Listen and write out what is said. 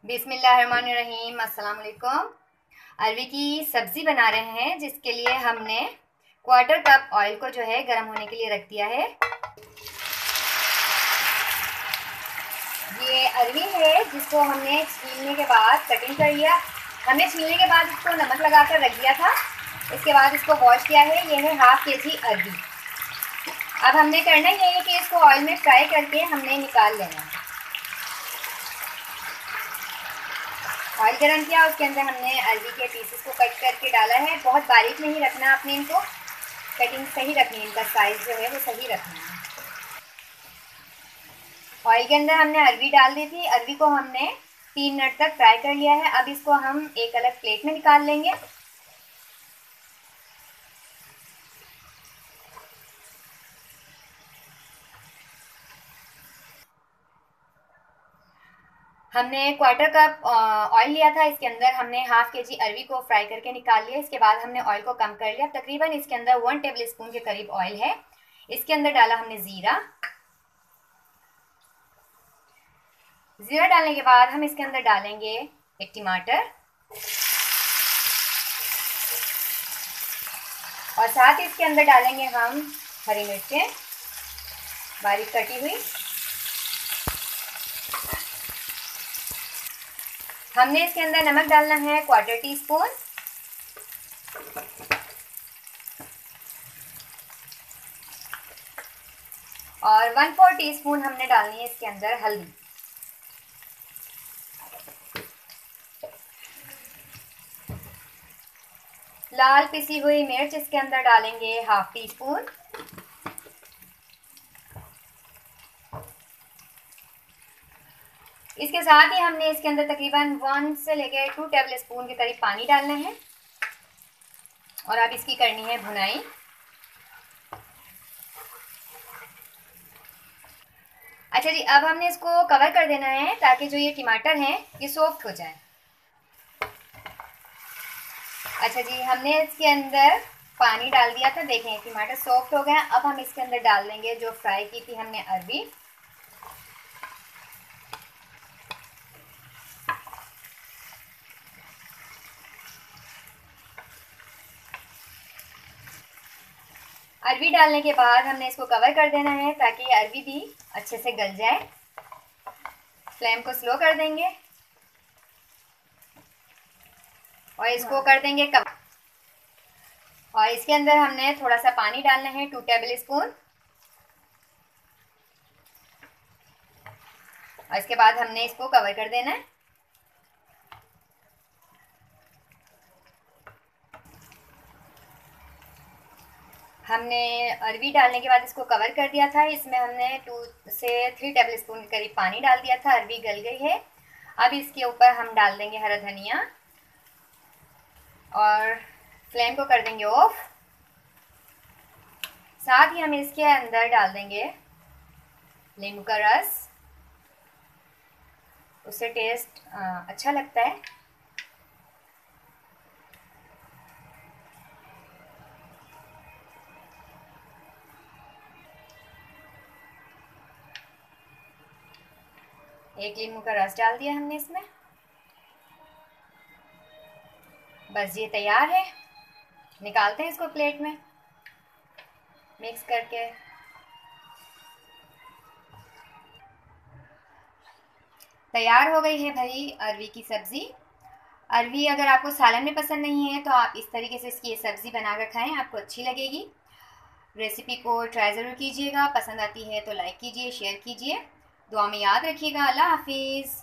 बिस्मिल्लाहिर्रहमानिर्रहीम। अस्सलाम वालेकुम। अरवी की सब्ज़ी बना रहे हैं, जिसके लिए हमने क्वार्टर कप ऑयल को जो है गर्म होने के लिए रख दिया है। ये अरवी है जिसको हमने छीलने के बाद कटिंग कर लिया। हमने छीलने के बाद इसको नमक लगाकर रख दिया था। इसके बाद इसको वॉश किया है। ये है हाफ केजी अरवी। अब हमने करना ये है कि इसको ऑयल में फ्राई करके हमने निकाल लेना है। ऑयल गरम किया, उसके अंदर हमने अरवी के पीसेस को कट करके डाला है। बहुत बारीक नहीं रखना आपने इनको, कटिंग सही रखनी है, इनका साइज़ जो है वो सही रखना है। ऑयल के अंदर हमने अरवी डाल दी थी। अरवी को हमने 3 मिनट तक फ्राई कर लिया है। अब इसको हम एक अलग प्लेट में निकाल लेंगे। हमने क्वार्टर कप ऑयल लिया था। इसके अंदर हमने हाफ केजी अरवी को फ्राई करके निकाल लिया। इसके बाद हमने ऑयल को कम कर लिया। तकरीबन इसके अंदर 1 टेबल स्पून के करीब ऑयल है। इसके अंदर डाला हमने ज़ीरा। ज़ीरा डालने के बाद हम इसके अंदर डालेंगे एक टमाटर और साथ ही इसके अंदर डालेंगे हम हरी मिर्चें बारीक कटी हुई। हमने इसके अंदर नमक डालना है 1/4 टीस्पून और 1/4 टीस्पून हमने डालनी है इसके अंदर हल्दी। लाल पिसी हुई मिर्च इसके अंदर डालेंगे हाफ टीस्पून। इसके साथ ही हमने इसके अंदर तकरीबन 1 से लेकर 2 टेबल स्पून के करीब पानी डालना है और अब इसकी करनी है भुनाई। अच्छा जी, अब हमने इसको कवर कर देना है ताकि जो ये टमाटर हैं ये सॉफ्ट हो जाए। अच्छा जी, हमने इसके अंदर पानी डाल दिया था। देखें टमाटर सॉफ्ट हो गए। अब हम इसके अंदर डाल देंगे जो फ्राई की थी हमने अरवी। अरवी डालने के बाद हमने इसको कवर कर देना है ताकि अरवी भी अच्छे से गल जाए। फ्लेम को स्लो कर देंगे और इसको कर देंगे कवर। और इसके अंदर हमने थोड़ा सा पानी डालना है 2 टेबल स्पून और इसके बाद हमने इसको कवर कर देना है। हमने अरवी डालने के बाद इसको कवर कर दिया था। इसमें हमने 2 से 3 टेबल स्पून के करीब पानी डाल दिया था। अरवी गल गई है। अब इसके ऊपर हम डाल देंगे हरा धनिया और फ्लेम को कर देंगे ऑफ। साथ ही हम इसके अंदर डाल देंगे नींबू का रस, उससे टेस्ट अच्छा लगता है। एक नींबू का रस डाल दिया हमने इसमें। बस ये तैयार है। निकालते हैं इसको प्लेट में मिक्स करके। तैयार हो गई है भाई अरवी की सब्ज़ी। अरवी अगर आपको सालन में पसंद नहीं है तो आप इस तरीके से इसकी सब्ज़ी बनाकर खाएं, आपको अच्छी लगेगी। रेसिपी को ट्राई ज़रूर कीजिएगा। पसंद आती है तो लाइक कीजिए, शेयर कीजिए। दुआ में याद रखिएगा। अल्लाह हाफिज़।